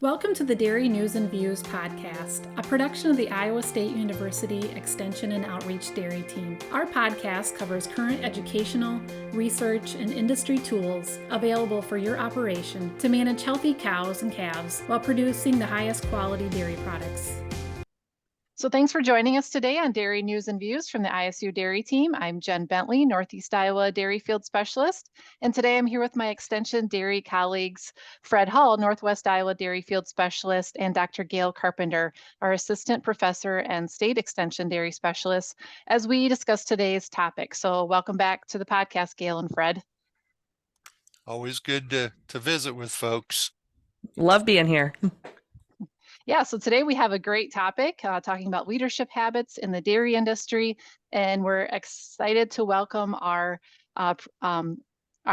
Welcome to the Dairy News and Views podcast, a production of the Iowa State University Extension and Outreach Dairy Team. Our podcast covers current educational, research, and industry tools available for your operation to manage healthy cows and calves while producing the highest quality dairy products. So thanks for joining us today on Dairy News and Views from the ISU Dairy Team. I'm Jen Bentley, Northeast Iowa Dairy Field Specialist. And today I'm here with my Extension Dairy colleagues, Fred Hull, Northwest Iowa Dairy Field Specialist, and Dr. Gail Carpenter, our Assistant Professor and State Extension Dairy Specialist, as we discuss today's topic. So welcome back to the podcast, Gail and Fred. Always good to visit with folks. Love being here. Yeah, so today we have a great topic talking about leadership habits in the dairy industry, and we're excited to welcome our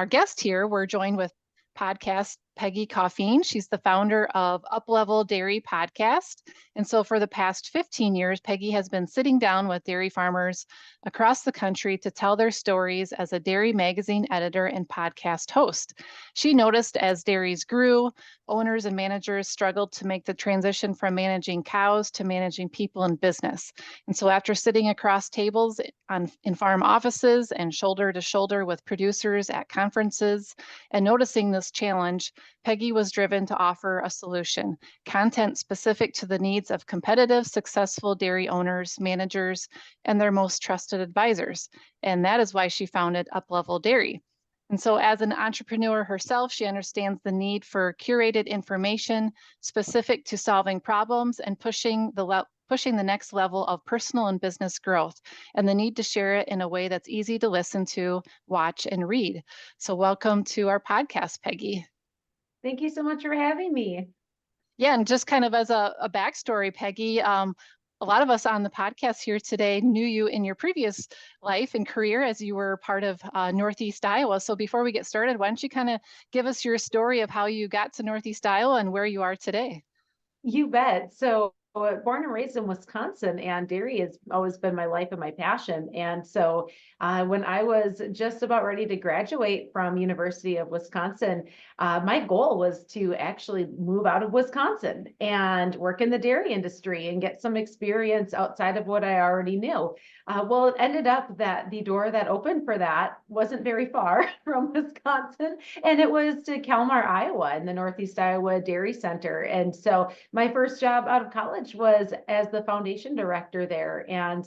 guest here. We're joined with podcast Peggy Coffeen. She's the founder of Uplevel Dairy Podcast. And so for the past 15 years, Peggy has been sitting down with dairy farmers across the country to tell their stories as a dairy magazine editor and podcast host. She noticed as dairies grew, owners and managers struggled to make the transition from managing cows to managing people in business. And so after sitting across tables in farm offices and shoulder to shoulder with producers at conferences and noticing this challenge, Peggy was driven to offer a solution, content specific to the needs of competitive, successful dairy owners, managers, and their most trusted advisors. And that is why she founded Uplevel Dairy. And so as an entrepreneur herself, she understands the need for curated information specific to solving problems and pushing the next level of personal and business growth, and the need to share it in a way that's easy to listen to, watch, and read. So welcome to our podcast, Peggy. Thank you so much for having me. Yeah, and just kind of as a backstory, Peggy, a lot of us on the podcast here today knew you in your previous life and career as you were part of Northeast Iowa. So before we get started, why don't you kind of give us your story of how you got to Northeast Iowa and where you are today? You bet. So born and raised in Wisconsin, and dairy has always been my life and my passion. And so when I was just about ready to graduate from University of Wisconsin, my goal was to actually move out of Wisconsin and work in the dairy industry and get some experience outside of what I already knew. Well, it ended up that the door that opened for that wasn't very far from Wisconsin, and it was to Kalmar, Iowa, in the Northeast Iowa Dairy Center. And so my first job out of college was as the foundation director there. And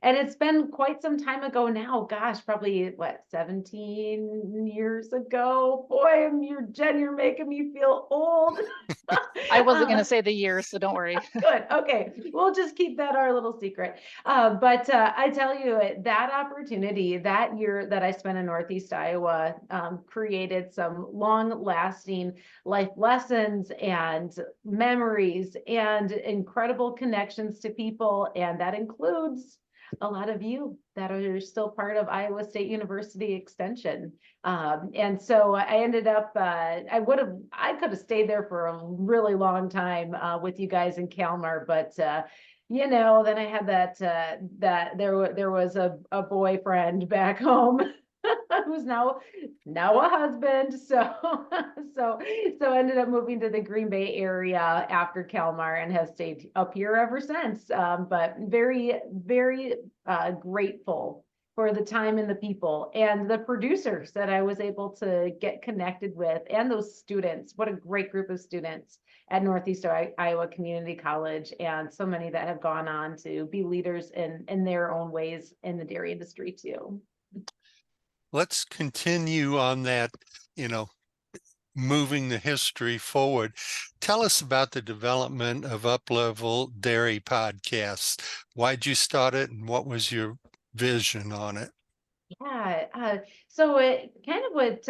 it's been quite some time ago now. Gosh, probably 17 years ago. Boy, Jen, you're making me feel old. I wasn't going to say the year, so don't worry. Good. Okay. We'll just keep that our little secret. But I tell you, that opportunity that year that I spent in Northeast Iowa created some long-lasting life lessons and memories and incredible connections to people. And that includes a lot of you that are still part of Iowa State University Extension. And so I ended up, I could have stayed there for a really long time with you guys in Kalmar, but then I had that there was a boyfriend back home who's now a husband. So ended up moving to the Green Bay area after Kalmar and have stayed up here ever since. But very, very grateful for the time and the people and the producers that I was able to get connected with, and those students. What a great group of students at Northeast Iowa Community College, and so many that have gone on to be leaders in their own ways in the dairy industry too. Let's continue on that, moving the history forward. Tell us about the development of Uplevel Dairy Podcast. Why'd you start it, and what was your vision on it? Yeah, so it kind of what,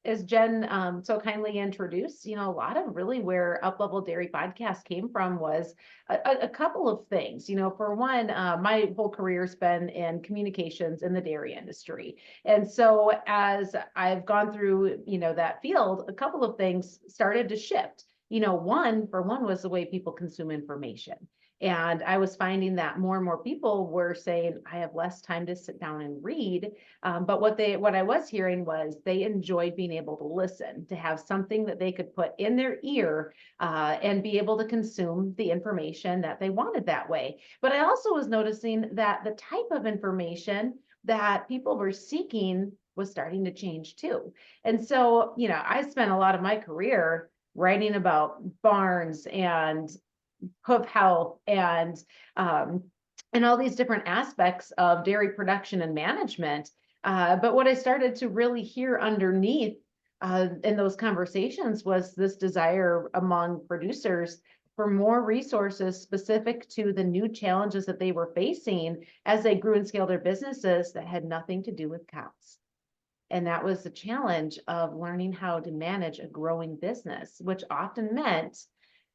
as Jen so kindly introduced, a lot of really where Uplevel Dairy Podcast came from was a couple of things. For one, my whole career's been in communications in the dairy industry. And so as I've gone through, that field, a couple of things started to shift. One was the way people consume information. And I was finding that more and more people were saying, I have less time to sit down and read. But what I was hearing was they enjoyed being able to listen, to have something that they could put in their ear and be able to consume the information that they wanted that way. But I also was noticing that the type of information that people were seeking was starting to change too. And so, I spent a lot of my career writing about barns and hoof health and all these different aspects of dairy production and management. But what I started to really hear underneath in those conversations was this desire among producers for more resources specific to the new challenges that they were facing as they grew and scaled their businesses that had nothing to do with cows. And that was the challenge of learning how to manage a growing business, which often meant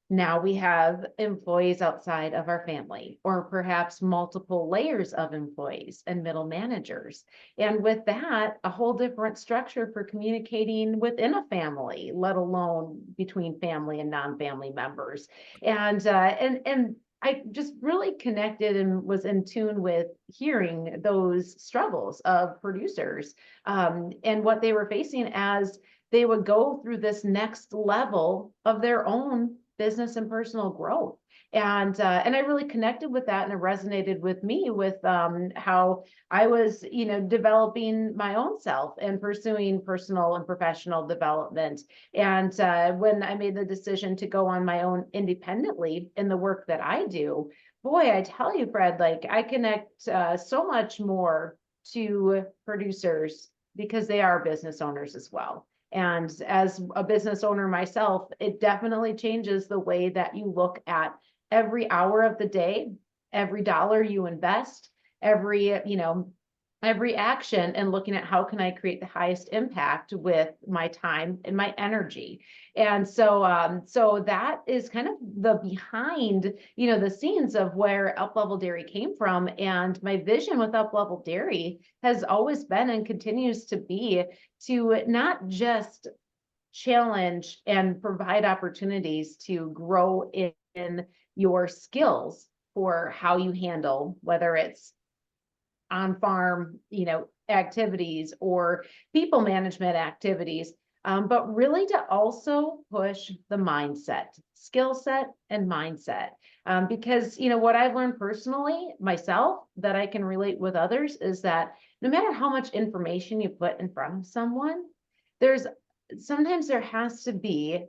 now we have employees outside of our family, or perhaps multiple layers of employees and middle managers. And with that, a whole different structure for communicating within a family, let alone between family and non-family members. And I just really connected and was in tune with hearing those struggles of producers and what they were facing as they would go through this next level of their own business and personal growth. And I really connected with that, and it resonated with me with how I was, developing my own self and pursuing personal and professional development. And when I made the decision to go on my own independently in the work that I do, boy, I tell you, Fred, like I connect so much more to producers because they are business owners as well. And as a business owner myself, it definitely changes the way that you look at every hour of the day, every dollar you invest, every action, and looking at how can I create the highest impact with my time and my energy. And so that is kind of the behind, the scenes of where Uplevel Dairy came from. And my vision with Uplevel Dairy has always been and continues to be to not just challenge and provide opportunities to grow in your skills for how you handle, whether it's on farm, activities or people management activities, but really to also push the mindset, skill set and mindset. Because, what I've learned personally myself that I can relate with others is that no matter how much information you put in front of someone, sometimes there has to be,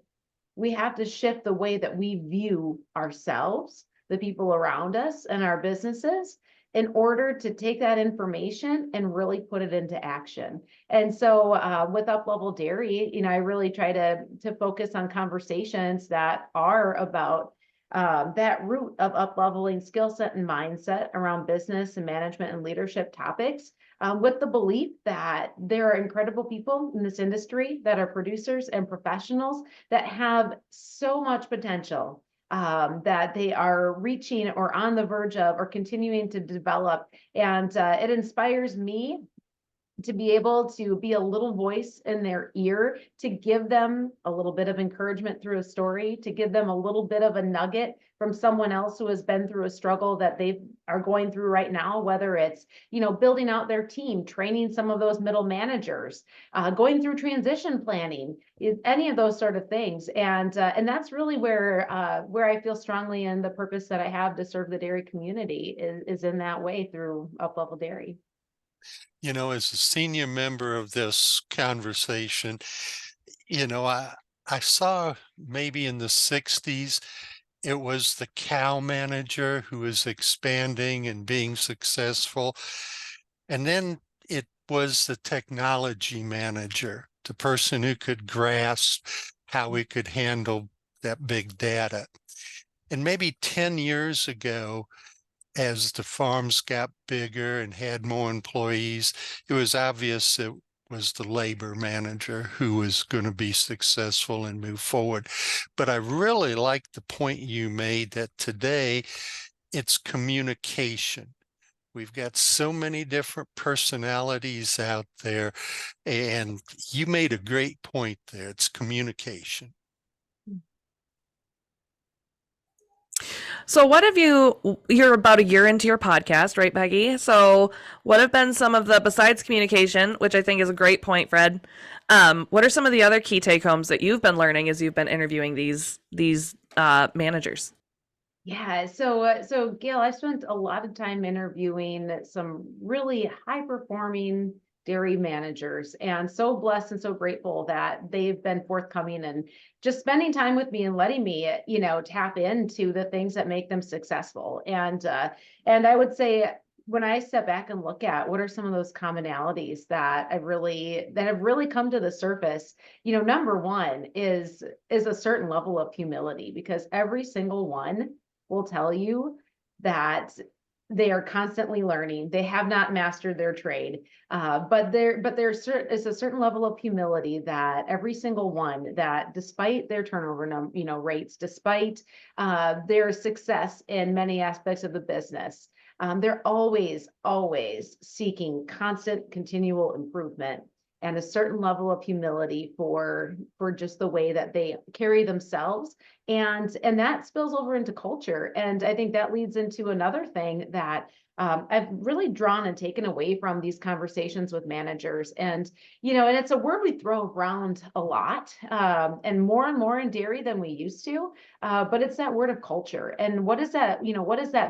we have to shift the way that we view ourselves, the people around us and our businesses, in order to take that information and really put it into action. And so with Uplevel Dairy, I really try to focus on conversations that are about that root of upleveling skill set and mindset around business and management and leadership topics, with the belief that there are incredible people in this industry that are producers and professionals that have so much potential that they are reaching or on the verge of or continuing to develop. And it inspires me to be able to be a little voice in their ear, to give them a little bit of encouragement through a story, to give them a little bit of a nugget from someone else who has been through a struggle that they are going through right now, whether it's, building out their team, training some of those middle managers, going through transition planning, any of those sort of things. And that's really where I feel strongly in the purpose that I have to serve the dairy community is in that way through Uplevel Dairy. As a senior member of this conversation, I saw maybe in the 60s, it was the cow manager who was expanding and being successful. And then it was the technology manager, the person who could grasp how we could handle that big data. And maybe 10 years ago, as the farms got bigger and had more employees, it was obvious it was the labor manager who was going to be successful and move forward. But I really like the point you made that today it's communication. We've got so many different personalities out there, and you made a great point there. It's communication. So what have you're about a year into your podcast, right, Peggy? So what have been some of the, besides communication, which I think is a great point, Fred, what are some of the other key take homes that you've been learning as you've been interviewing these managers? Yeah, so Gail, I spent a lot of time interviewing some really high performing dairy managers, and so blessed and so grateful that they've been forthcoming and just spending time with me and letting me, tap into the things that make them successful. And I would say, when I step back and look at what are some of those commonalities that have really come to the surface, number one is a certain level of humility, because every single one will tell you that they are constantly learning. They have not mastered their trade, but there is a certain level of humility that every single one, that despite their turnover rates, despite their success in many aspects of the business, they're always seeking constant, continual improvement, and a certain level of humility for just the way that they carry themselves. And that spills over into culture. And I think that leads into another thing that I've really drawn and taken away from these conversations with managers. And it's a word we throw around a lot, and more in dairy than we used to. But it's that word of culture. And what does that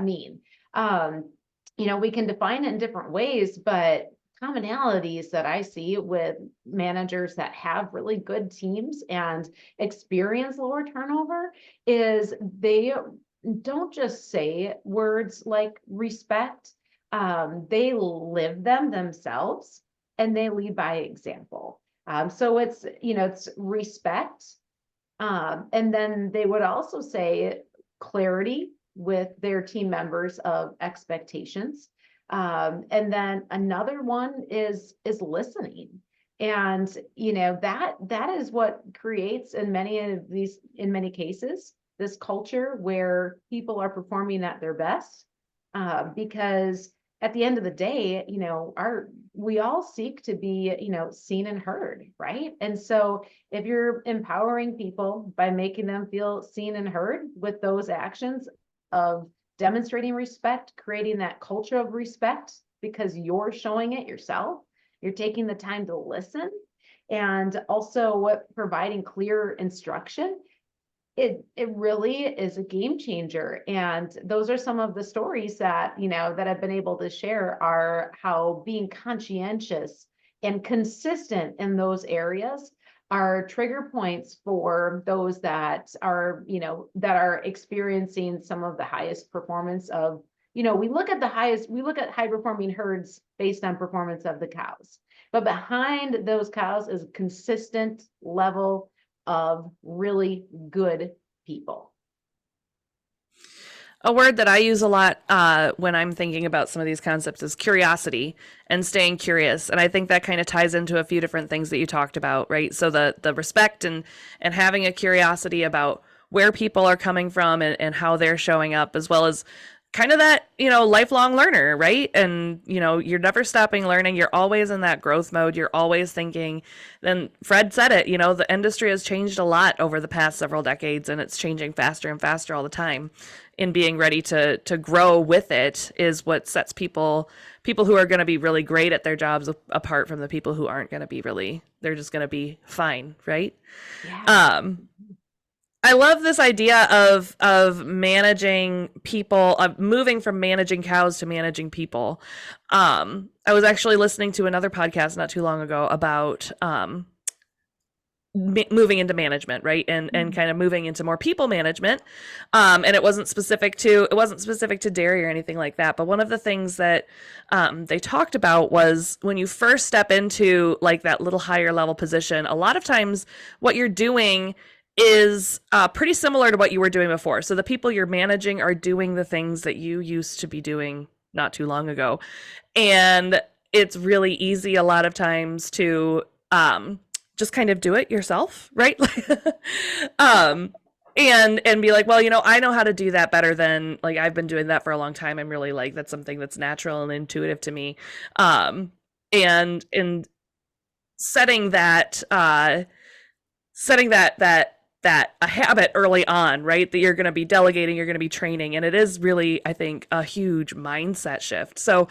mean? We can define it in different ways, but commonalities that I see with managers that have really good teams and experience lower turnover is they don't just say words like respect, they live them themselves, and they lead by example. So it's respect, and then they would also say clarity with their team members of expectations. And then another one is listening. And that is what creates in many cases, this culture where people are performing at their best. Because at the end of the day, we all seek to be, seen and heard, right? And so if you're empowering people by making them feel seen and heard with those actions of demonstrating respect, creating that culture of respect because you're showing it yourself, you're taking the time to listen, and also providing clear instruction, it really is a game changer. And those are some of the stories that I've been able to share, are how being conscientious and consistent in those areas are trigger points for those that are experiencing some of the highest performance of, we look at high performing herds based on performance of the cows, but behind those cows is a consistent level of really good people. A word that I use a lot when I'm thinking about some of these concepts is curiosity and staying curious. And I think that kind of ties into a few different things that you talked about, right? So the respect and having a curiosity about where people are coming from and how they're showing up, as well as kind of that, lifelong learner, right? And, you're never stopping learning. You're always in that growth mode. You're always thinking. Then Fred said it, the industry has changed a lot over the past several decades, and it's changing faster and faster all the time. And being ready to grow with it is what sets people who are going to be really great at their jobs apart from the people who aren't going to be they're just going to be fine, right? Yeah. I love this idea of managing people, of moving from managing cows to managing people. I was actually listening to another podcast not too long ago about moving into management, right? And kind of moving into more people management. And it wasn't specific to dairy or anything like that. But one of the things that they talked about was when you first step into like that little higher level position, a lot of times what you're doing is pretty similar to what you were doing before. So the people you're managing are doing the things that you used to be doing not too long ago. And it's really easy a lot of times to just kind of do it yourself, right? And be like, well, I know how to do that better than, like, I've been doing that for a long time. I'm really like, that's something that's natural and intuitive to me. And setting that a habit early on, right? That you're going to be delegating, you're going to be training. And it is really, I think, a huge mindset shift. So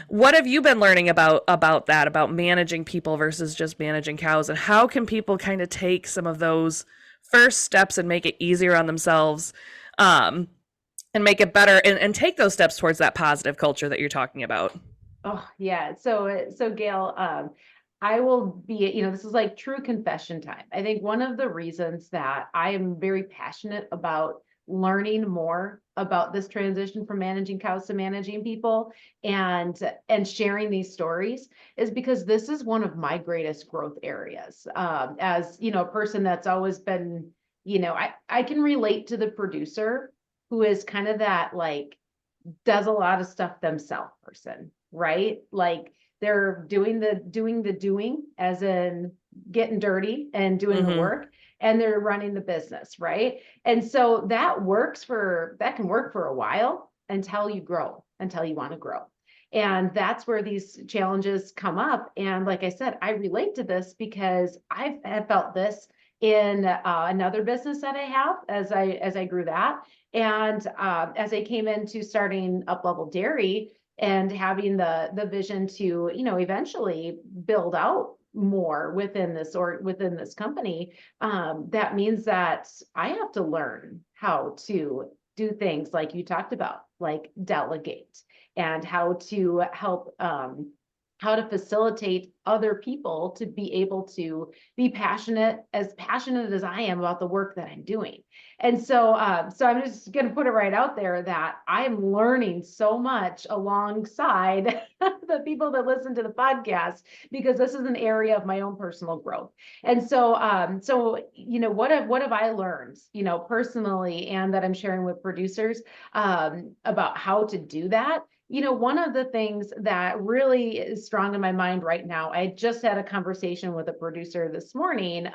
what have you been learning about that, about managing people versus just managing cows? And how can people kind of take some of those first steps and make it easier on themselves, and make it better, and take those steps towards that positive culture that you're talking about? Oh yeah. So Gail, I will be, this is like true confession time. I think one of the reasons that I am very passionate about learning more about this transition from managing cows to managing people and sharing these stories is because this is one of my greatest growth areas. As a person that's always been, I can relate to the producer who is kind of that like does a lot of stuff themselves person, right? Like they're doing the doing as in getting dirty and doing the work, and they're running the business, right? And so that can work for a while until you grow, until you want to grow. And that's where these challenges come up. And like I said, I relate to this because have felt this in another business that I have as I grew that. And as I came into starting Uplevel Dairy and having the vision to, eventually build out more within this company, that means that I have to learn how to do things like you talked about, like delegate, and how to help, how to facilitate other people to be able to be passionate as I am about the work that I'm doing. And so I'm just going to put it right out there that I am learning so much alongside the people that listen to the podcast, because this is an area of my own personal growth. And so, what have I learned, personally, and that I'm sharing with producers, about how to do that? One of the things that really is strong in my mind right now, I just had a conversation with a producer this morning,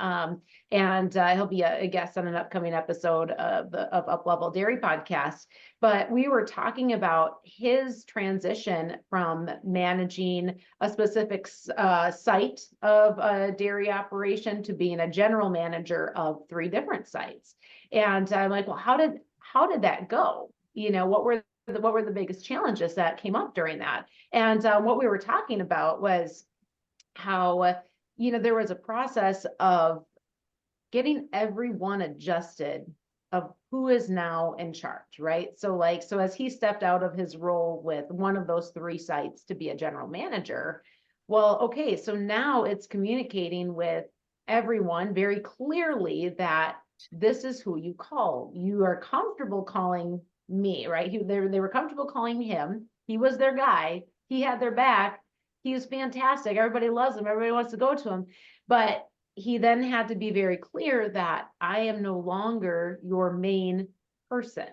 and he'll be a guest on an upcoming episode of Uplevel Dairy Podcast. But we were talking about his transition from managing a specific site of a dairy operation to being a general manager of 3 different sites. And I'm like, well, how did that go? What were the biggest challenges that came up during that? And what we were talking about was how, there was a process of getting everyone adjusted of who is now in charge, right? So as he stepped out of his role with one of those 3 sites to be a general manager, well, okay, so now it's communicating with everyone very clearly that this is who you call. You are comfortable calling me, right? They were comfortable calling him. He was their guy. He had their back. He was fantastic. Everybody loves him. Everybody wants to go to him. But he then had to be very clear that I am no longer your main person.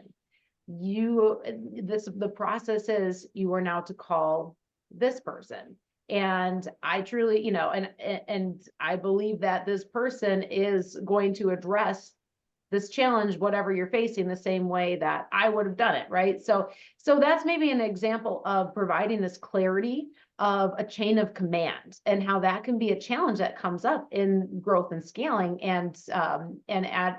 The process is you are now to call this person. And I truly, and I believe that this person is going to address this challenge, whatever you're facing, the same way that I would have done it, right? So that's maybe an example of providing this clarity of a chain of command, and how that can be a challenge that comes up in growth and scaling, and add,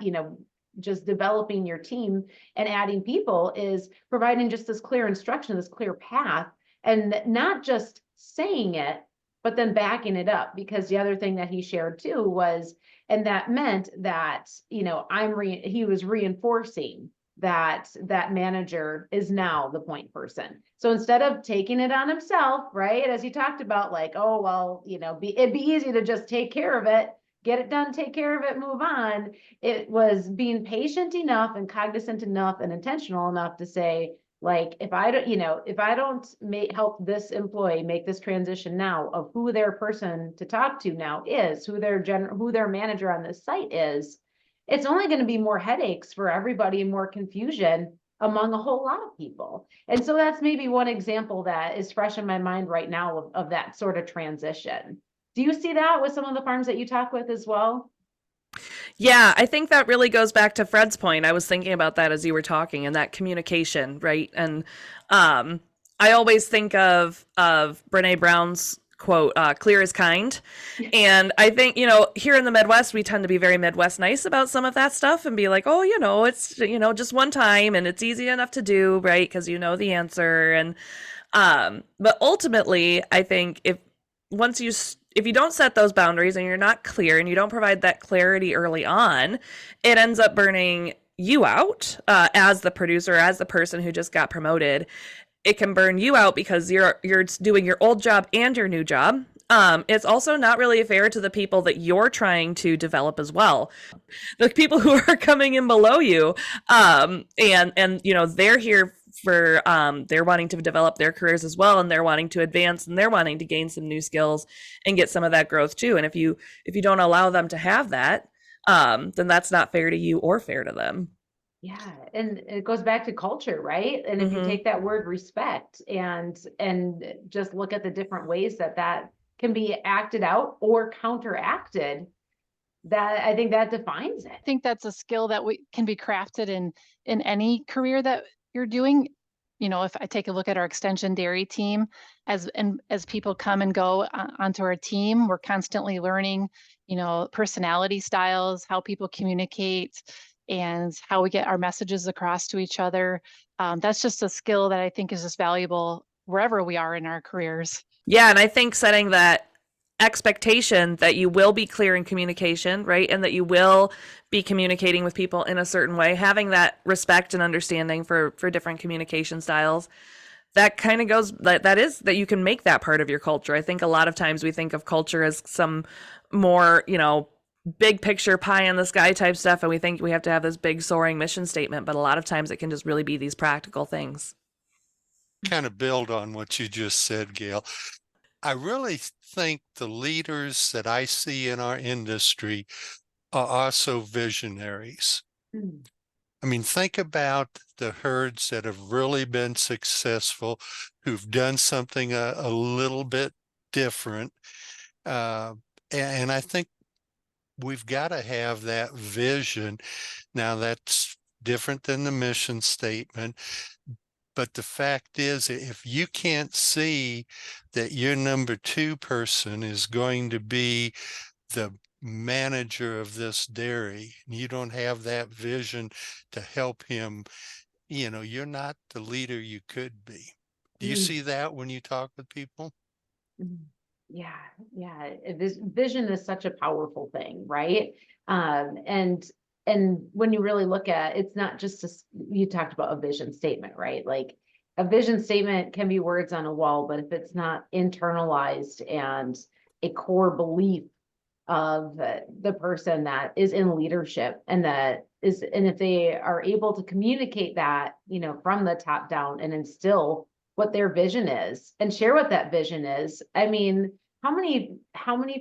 just developing your team and adding people, is providing just this clear instruction, this clear path, and not just saying it, but then backing it up. Because the other thing that he shared too was, and that meant that, he was reinforcing that manager is now the point person. So instead of taking it on himself, right, as he talked about, like, oh, well, it'd be easy to just take care of it, get it done, take care of it, move on. It was being patient enough and cognizant enough and intentional enough to say, like, if I don't help this employee make this transition now of who their person to talk to now is, who their manager on this site is, it's only going to be more headaches for everybody and more confusion among a whole lot of people. And so that's maybe one example that is fresh in my mind right now of that sort of transition. Do you see that with some of the farms that you talk with as well? Yeah, I think that really goes back to Fred's point. I was thinking about that as you were talking, and that communication, right? And I always think of Brene Brown's quote, clear is kind. And I think, here in the Midwest, we tend to be very Midwest nice about some of that stuff and be like, oh, it's, just one time and it's easy enough to do, right? Because you know the answer. And, but ultimately, I think if you don't set those boundaries and you're not clear and you don't provide that clarity early on, it ends up burning you out as the producer, as the person who just got promoted. It can burn you out because you're doing your old job and your new job. It's also not really fair to the people that you're trying to develop as well. The people who are coming in below you, and they're here for they're wanting to develop their careers as well, and they're wanting to advance, and they're wanting to gain some new skills and get some of that growth too. And if you don't allow them to have that, then that's not fair to you or fair to them. Yeah. And it goes back to culture, right? And if you take that word respect and just look at the different ways that can be acted out or counteracted, that I think that defines it. I think that's a skill that can be crafted in any career that you're doing. If I take a look at our extension dairy team, as people come and go onto our team, we're constantly learning, personality styles, how people communicate, and how we get our messages across to each other. That's just a skill that I think is just valuable wherever we are in our careers. Yeah, and I think setting that expectation that you will be clear in communication, right? And that you will be communicating with people in a certain way, having that respect and understanding for different communication styles, that kind of goes, that you can make that part of your culture. I think a lot of times we think of culture as some more, big picture pie in the sky type stuff, and we think we have to have this big soaring mission statement, but a lot of times it can just really be these practical things. Kind of build on what you just said, Gail. I really think the leaders that I see in our industry are also visionaries. I mean, think about the herds that have really been successful, who've done something a little bit different. And I think we've got to have that vision. Now, that's different than the mission statement. But the fact is, if you can't see that your number two person is going to be the manager of this dairy, and you don't have that vision to help him, you're not the leader you could be. Do you see that when you talk with people? Yeah. This vision is such a powerful thing, right? And when you really look at, it's not just you talked about a vision statement, right? Like a vision statement can be words on a wall, but if it's not internalized and a core belief of the person that is in leadership, and if they are able to communicate that, from the top down and instill what their vision is and share what that vision is. I mean, how many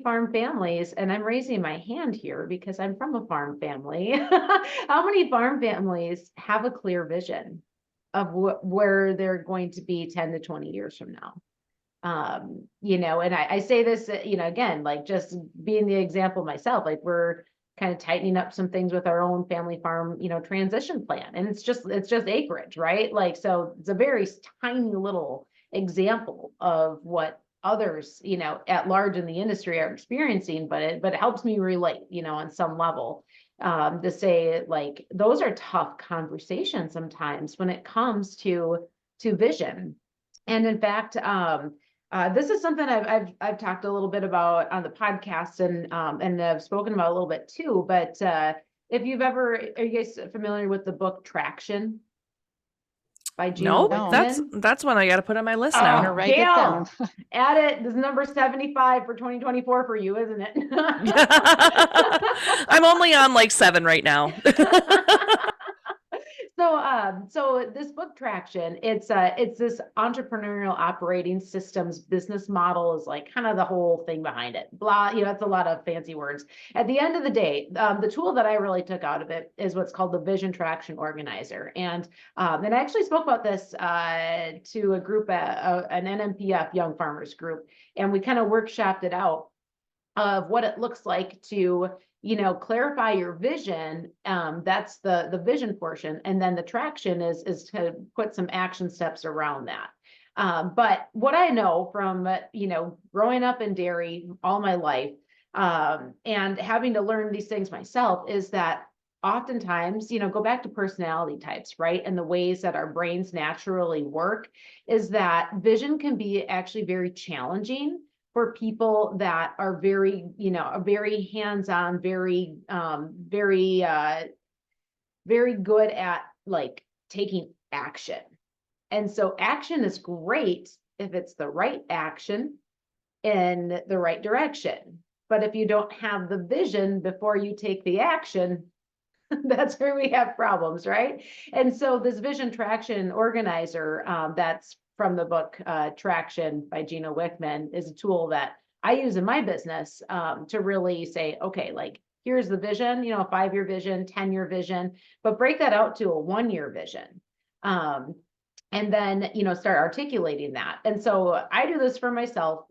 farm families, and I'm raising my hand here because I'm from a farm family, how many farm families have a clear vision of where they're going to be 10 to 20 years from now? And I say this, again, like just being the example myself, like we're kind of tightening up some things with our own family farm, transition plan. And it's just acreage, right? Like, so it's a very tiny little example of what others, at large in the industry are experiencing, but it helps me relate, on some level, to say, like, those are tough conversations sometimes when it comes to vision. And in fact, this is something I've talked a little bit about on the podcast, and I've spoken about a little bit too. But are you guys familiar with the book Traction by Gina No, Wickman? that's one I got to put on my list now. Write it down. Add it. This is number 75 for 2024 for you, isn't it? I'm only on like 7 right now. So this book Traction, it's this entrepreneurial operating systems business model is like kind of the whole thing behind it. Blah, it's a lot of fancy words. At the end of the day, the tool that I really took out of it is what's called the Vision Traction Organizer. And I actually spoke about this to a group, an NMPF Young Farmers group, and we kind of workshopped it out of what it looks like to clarify your vision. That's the vision portion. And then the traction is to put some action steps around that. But what I know from, growing up in dairy all my life, and having to learn these things myself is that oftentimes, go back to personality types, right? And the ways that our brains naturally work is that vision can be actually very challenging for people that are very, are very hands-on, very good at like taking action. And so action is great if it's the right action in the right direction. But if you don't have the vision before you take the action, that's where we have problems, right? And so this vision traction organizer, that's from the book Traction by Gino Wickman, is a tool that I use in my business to really say, okay, like here's the vision, a 5-year vision, 10-year vision, but break that out to a 1-year vision. And then, start articulating that. And so I do this for myself,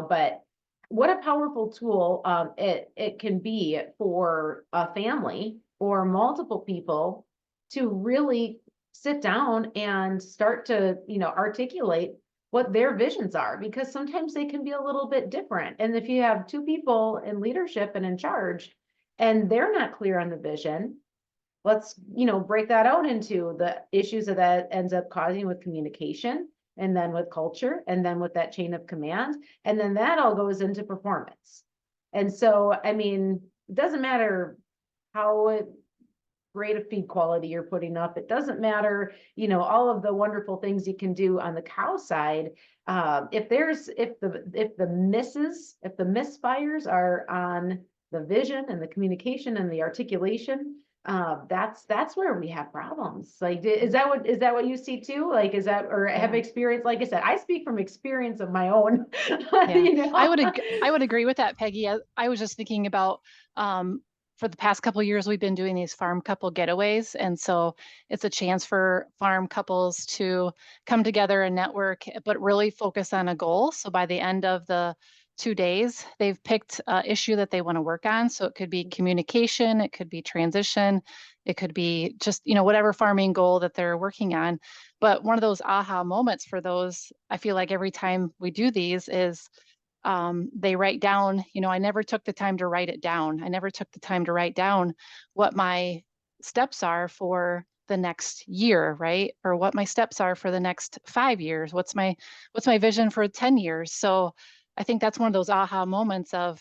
but what a powerful tool it can be for a family or multiple people to really sit down and start to, articulate what their visions are, because sometimes they can be a little bit different. And if you have 2 people in leadership and in charge, and they're not clear on the vision, let's, break that out into the issues that ends up causing with communication, and then with culture, and then with that chain of command. And then that all goes into performance. And so, it doesn't matter how great a feed quality you're putting up. It doesn't matter, all of the wonderful things you can do on the cow side. If the misfires are on the vision and the communication and the articulation, that's where we have problems. Like, is that what you see too? Like, is that, or have experience? Like I said, I speak from experience of my own. Yeah. I would agree with that, Peggy. I was just thinking about, for the past couple of years, we've been doing these farm couple getaways. And so it's a chance for farm couples to come together and network, but really focus on a goal. So by the end of the 2 days, they've picked an issue that they want to work on. So it could be communication, it could be transition, it could be just, whatever farming goal that they're working on. But one of those aha moments for those, I feel like every time we do these is, they write down, I never took the time to write it down. I never took the time to write down what my steps are for the next year, right? Or what my steps are for the next 5 years. What's my vision for 10 years? So I think that's one of those aha moments of,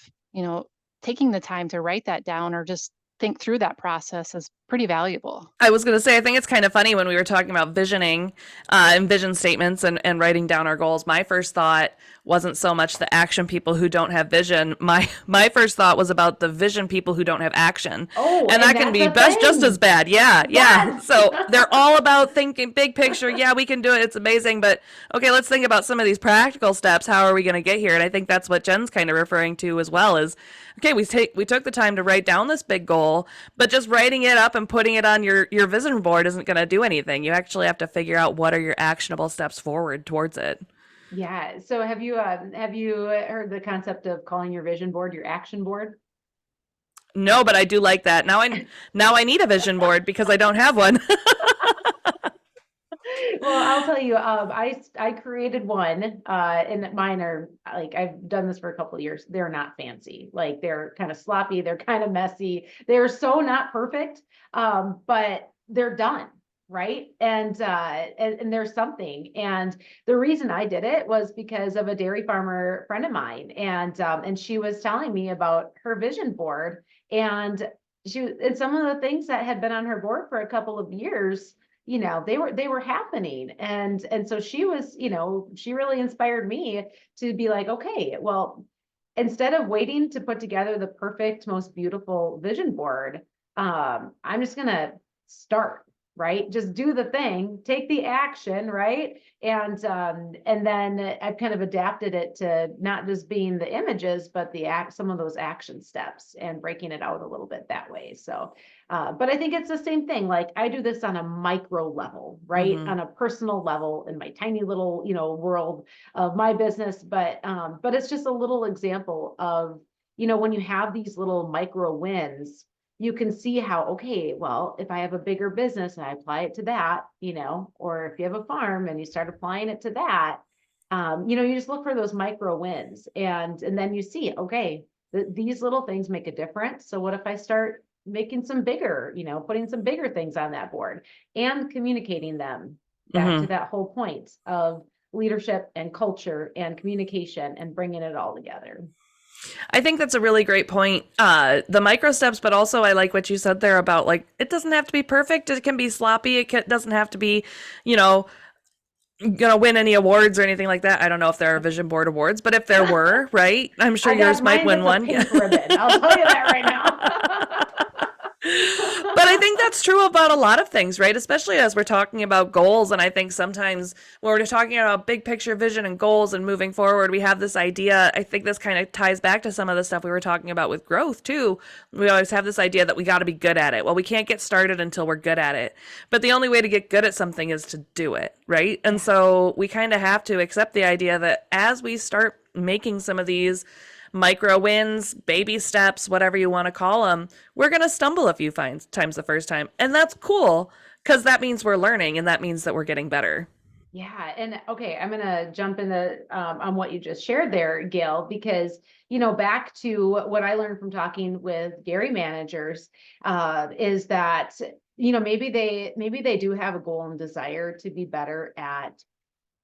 taking the time to write that down or just think through that process is pretty valuable. I was going to say, I think it's kind of funny when we were talking about visioning and vision statements and writing down our goals. My first thought wasn't so much the action people who don't have vision. My first thought was about the vision people who don't have action. Oh, and that can be just as bad. Yeah. Yes. So they're all about thinking big picture. Yeah, we can do it. It's amazing. But okay, let's think about some of these practical steps. How are we going to get here? And I think that's what Jen's kind of referring to as well, is, okay, we took the time to write down this big goal, but just writing it up and putting it on your vision board isn't going to do anything. You actually have to figure out what are your actionable steps forward towards it. Yeah. So have you heard the concept of calling your vision board your action board? No, but I do like that. Now I need a vision board because I don't have one. Well, I'll tell you, I created one, and mine are like, I've done this for a couple of years. They're not fancy. Like, they're kind of sloppy. They're kind of messy. They're so not perfect. But they're done. Right. And there's something. And the reason I did it was because of a dairy farmer friend of mine. And she was telling me about her vision board, and some of the things that had been on her board for a couple of years, they were happening. And so she was, she really inspired me to be like, okay, well, instead of waiting to put together the perfect, most beautiful vision board, I'm just going to start. Right? Just do the thing, take the action, right? And then I've kind of adapted it to not just being the images, but some of those action steps and breaking it out a little bit that way. So, but I think it's the same thing. Like, I do this on a micro level, right? Mm-hmm. On a personal level in my tiny little, world of my business. But it's just a little example of, when you have these little micro wins, you can see how, okay, well, if I have a bigger business and I apply it to that, or if you have a farm and you start applying it to that, you just look for those micro wins, and then you see, okay, these little things make a difference. So what if I start making some bigger, putting some bigger things on that board and communicating them back to that whole point of leadership and culture and communication and bringing it all together. I think that's a really great point. The micro steps, but also I like what you said there about like, it doesn't have to be perfect. It can be sloppy. It doesn't have to be, gonna win any awards or anything like that. I don't know if there are vision board awards, but if there were, right, I'm sure yours might win one. Pink ribbon. I'll tell you that right now. But I think that's true about a lot of things, right? Especially as we're talking about goals. And I think sometimes when we're talking about big picture vision and goals and moving forward, we have this idea. I think this kind of ties back to some of the stuff we were talking about with growth too. We always have this idea that we got to be good at it. Well, we can't get started until we're good at it. But the only way to get good at something is to do it, right? And so we kind of have to accept the idea that as we start making some of these micro wins, baby steps, whatever you want to call them, we're going to stumble a few times the first time. And that's cool because that means we're learning and that means that we're getting better. Yeah. And okay, I'm going to jump into on what you just shared there, Gail, because, back to what I learned from talking with dairy managers is that, maybe they do have a goal and desire to be better at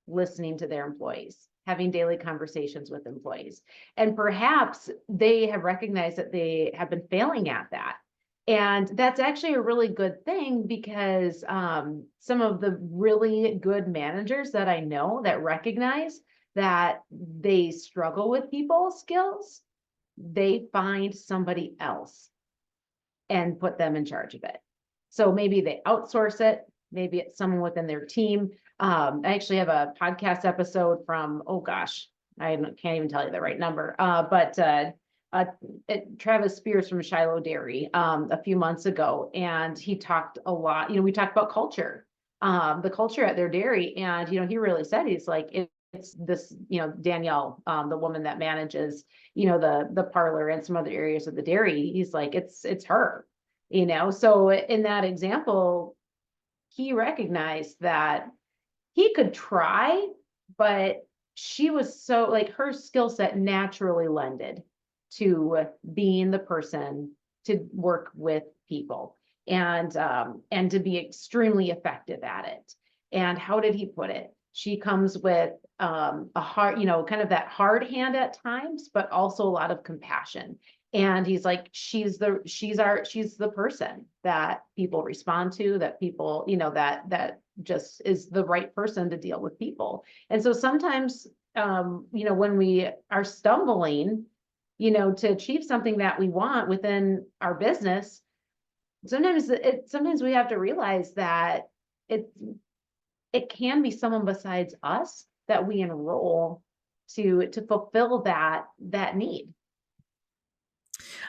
listening to their employees, having daily conversations with employees. And perhaps they have recognized that they have been failing at that. And that's actually a really good thing because some of the really good managers that I know that recognize that they struggle with people skills, they find somebody else and put them in charge of it. So maybe they outsource it. Maybe it's someone within their team. I actually have a podcast episode from, I can't even tell you the right number, but Travis Spears from Shiloh Dairy a few months ago, and he talked a lot, we talked about culture, the culture at their dairy, and, he really said, he's like, it's this, Danielle, the woman that manages, the parlor and some other areas of the dairy, he's like, it's her, so in that example, he recognized that he could try, but she was so like her skill set naturally lended to being the person to work with people and to be extremely effective at it. And how did he put it? She comes with a hard, kind of that hard hand at times, but also a lot of compassion. And he's like, she's the person that people respond to, that people, that just is the right person to deal with people. And so sometimes, when we are stumbling, to achieve something that we want within our business, sometimes we have to realize that it can be someone besides us that we enroll to fulfill that need.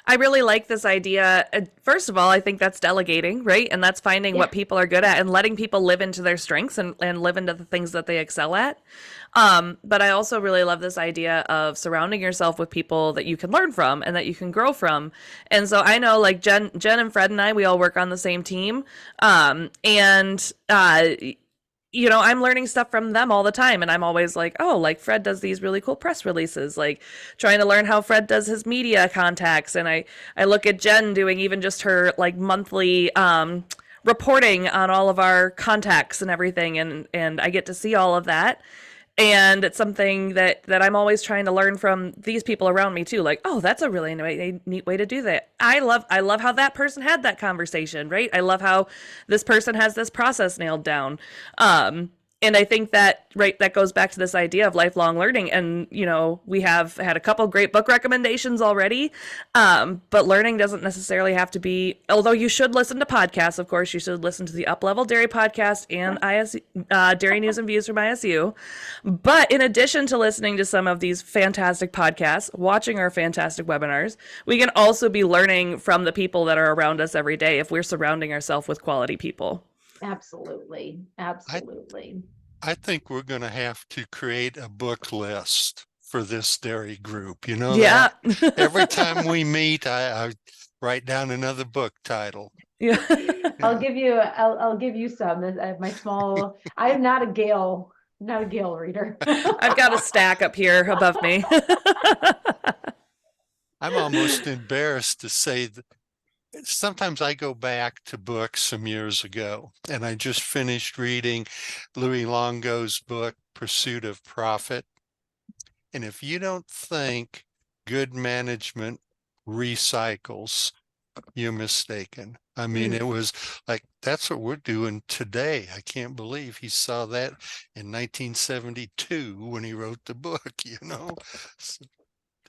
I really like this idea. First of all, I think that's delegating, right? And that's finding what people are good at and letting people live into their strengths and live into the things that they excel at. But I also really love this idea of surrounding yourself with people that you can learn from and that you can grow from. And so I know like Jen and Fred and I, we all work on the same team. I'm learning stuff from them all the time. And I'm always like, oh, like Fred does these really cool press releases, like trying to learn how Fred does his media contacts. And I look at Jen doing even just her like monthly reporting on all of our contacts and everything. And I get to see all of that. And it's something that I'm always trying to learn from these people around me too. Like, oh, that's a really neat way to do that. I love how that person had that conversation, right? I love how this person has this process nailed down. And I think that, right, that goes back to this idea of lifelong learning. And, we have had a couple great book recommendations already, but learning doesn't necessarily have to be, although you should listen to podcasts, of course, you should listen to the Uplevel Dairy Podcast and Dairy News and Views from ISU. But in addition to listening to some of these fantastic podcasts, watching our fantastic webinars, we can also be learning from the people that are around us every day if we're surrounding ourselves with quality people. Absolutely. I think we're going to have to create a book list for this dairy group. Yeah. That? Every time we meet, I write down another book title. Yeah. I'll give you some. I have my small, I'm not a Gail not a Gale reader. I've got a stack up here above me. I'm almost embarrassed to say that sometimes I go back to books some years ago, and I just finished reading Louis Longo's book, Pursuit of Profit. And if you don't think good management recycles, you're mistaken. I mean, it was like, that's what we're doing today. I can't believe he saw that in 1972 when he wrote the book, you know? So,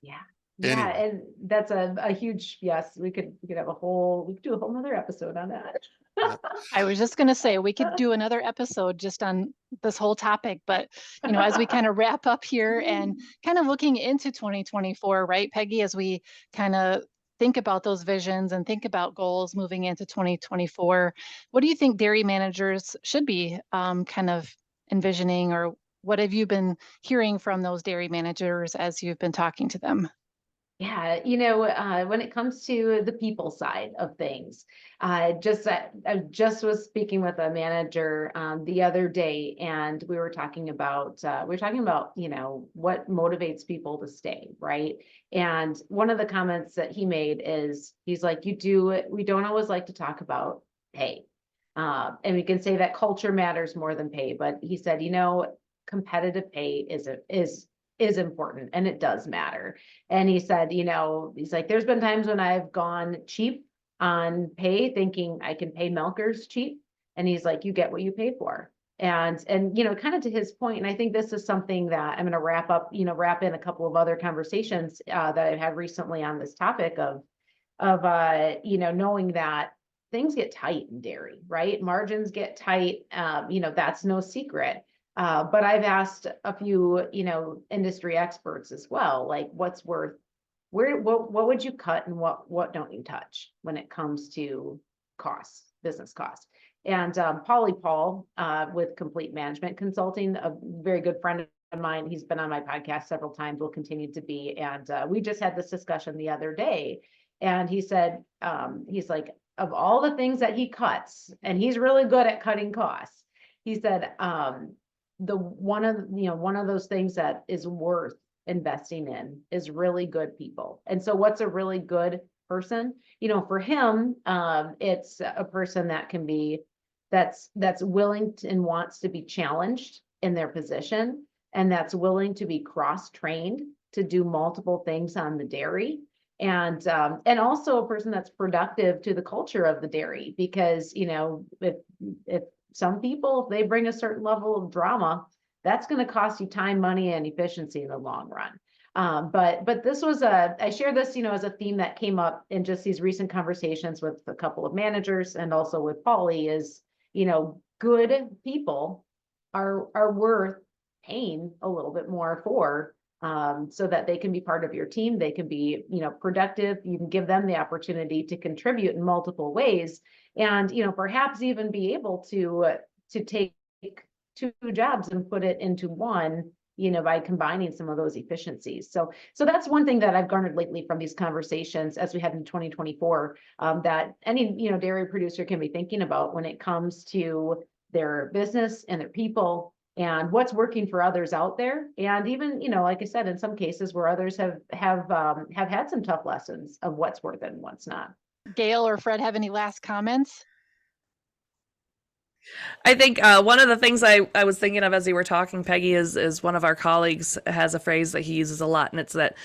Yeah. anyway. And that's a huge, yes, we could do a whole nother episode on that. I was just going to say, we could do another episode just on this whole topic, but, you know, as we kind of wrap up here and kind of looking into 2024, right, Peggy, as we kind of think about those visions and think about goals moving into 2024, what do you think dairy managers should be kind of envisioning, or what have you been hearing from those dairy managers as you've been talking to them? Yeah, when it comes to the people side of things, I just was speaking with a manager the other day, and we were talking about what motivates people to stay, right? And one of the comments that he made is, he's like, we don't always like to talk about pay, and we can say that culture matters more than pay, but he said, competitive pay is important, and it does matter. And he said, he's like, there's been times when I've gone cheap on pay, thinking I can pay milkers cheap. And he's like, you get what you pay for. And kind of to his point, and I think this is something that I'm going to wrap in a couple of other conversations that I've had recently on this topic of knowing that things get tight in dairy, right? Margins get tight. That's no secret. But I've asked a few, industry experts as well, like what would you cut and what don't you touch when it comes to business costs? And Paul with Complete Management Consulting, a very good friend of mine, he's been on my podcast several times, will continue to be. And we just had this discussion the other day, and he said, he's like, of all the things that he cuts, and he's really good at cutting costs, he said, one of those things that is worth investing in is really good people. And so what's a really good person? For him, it's a person that can be, that's willing to, and wants to be challenged in their position, and that's willing to be if to do multiple things on the dairy. And also a person that's productive to the culture of the dairy, because, if some people, if they bring a certain level of drama, that's going to cost you time, money, and efficiency in the long run. But this was I share this, as a theme that came up in just these recent conversations with a couple of managers, and also with Paulie, is, good people are worth paying a little bit more for, so that they can be part of your team. They can be, productive. You can give them the opportunity to contribute in multiple ways, and, perhaps even be able to take two jobs and put it into one, by combining some of those efficiencies. So that's one thing that I've garnered lately from these conversations as we head into 2024, that any, dairy producer can be thinking about when it comes to their business and their people, and what's working for others out there. And even, like I said, in some cases where others have had some tough lessons of what's worth it and what's not. Gail or Fred have any last comments? I think one of the things I was thinking of as you were talking, Peggy, is one of our colleagues has a phrase that he uses a lot, and it's that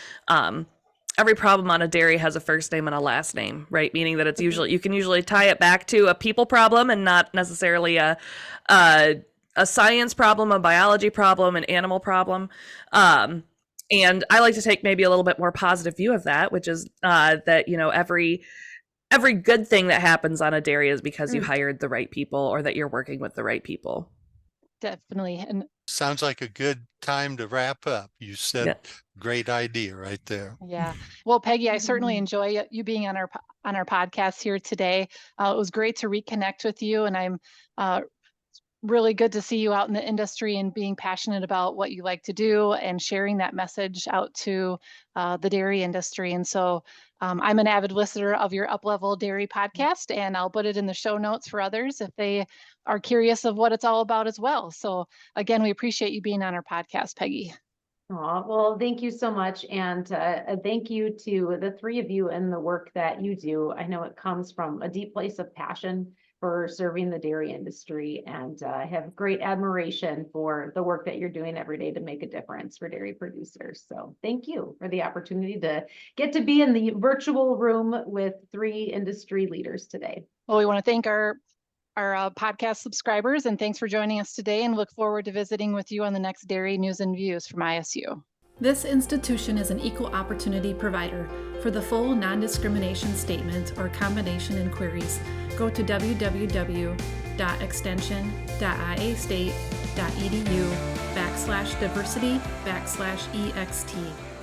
every problem on a dairy has a first name and a last name, right? Meaning that it's you can usually tie it back to a people problem and not necessarily a science problem, a biology problem, an animal problem. And I like to take maybe a little bit more positive view of that, which is that, every good thing that happens on a dairy is because you hired the right people, or that you're working with the right people. Definitely. And sounds like a good time to wrap up. You said great idea right there. Yeah. Well, Peggy, I certainly enjoy you being on our podcast here today. It was great to reconnect with you, and I'm really good to see you out in the industry and being passionate about what you like to do and sharing that message out to the dairy industry. And so I'm an avid listener of your Uplevel Dairy Podcast, and I'll put it in the show notes for others if they are curious of what it's all about as well. So again, we appreciate you being on our podcast, Peggy. Oh, well, thank you so much. And thank you to the three of you and the work that you do. I know it comes from a deep place of passion for serving the dairy industry, and I have great admiration for the work that you're doing every day to make a difference for dairy producers. So thank you for the opportunity to get to be in the virtual room with three industry leaders today. Well, we want to thank our podcast subscribers, and thanks for joining us today, and look forward to visiting with you on the next Dairy News and Views from ISU. This institution is an equal opportunity provider. For the full non-discrimination statement or combination inquiries, go to www.extension.iastate.edu/diversity/ext.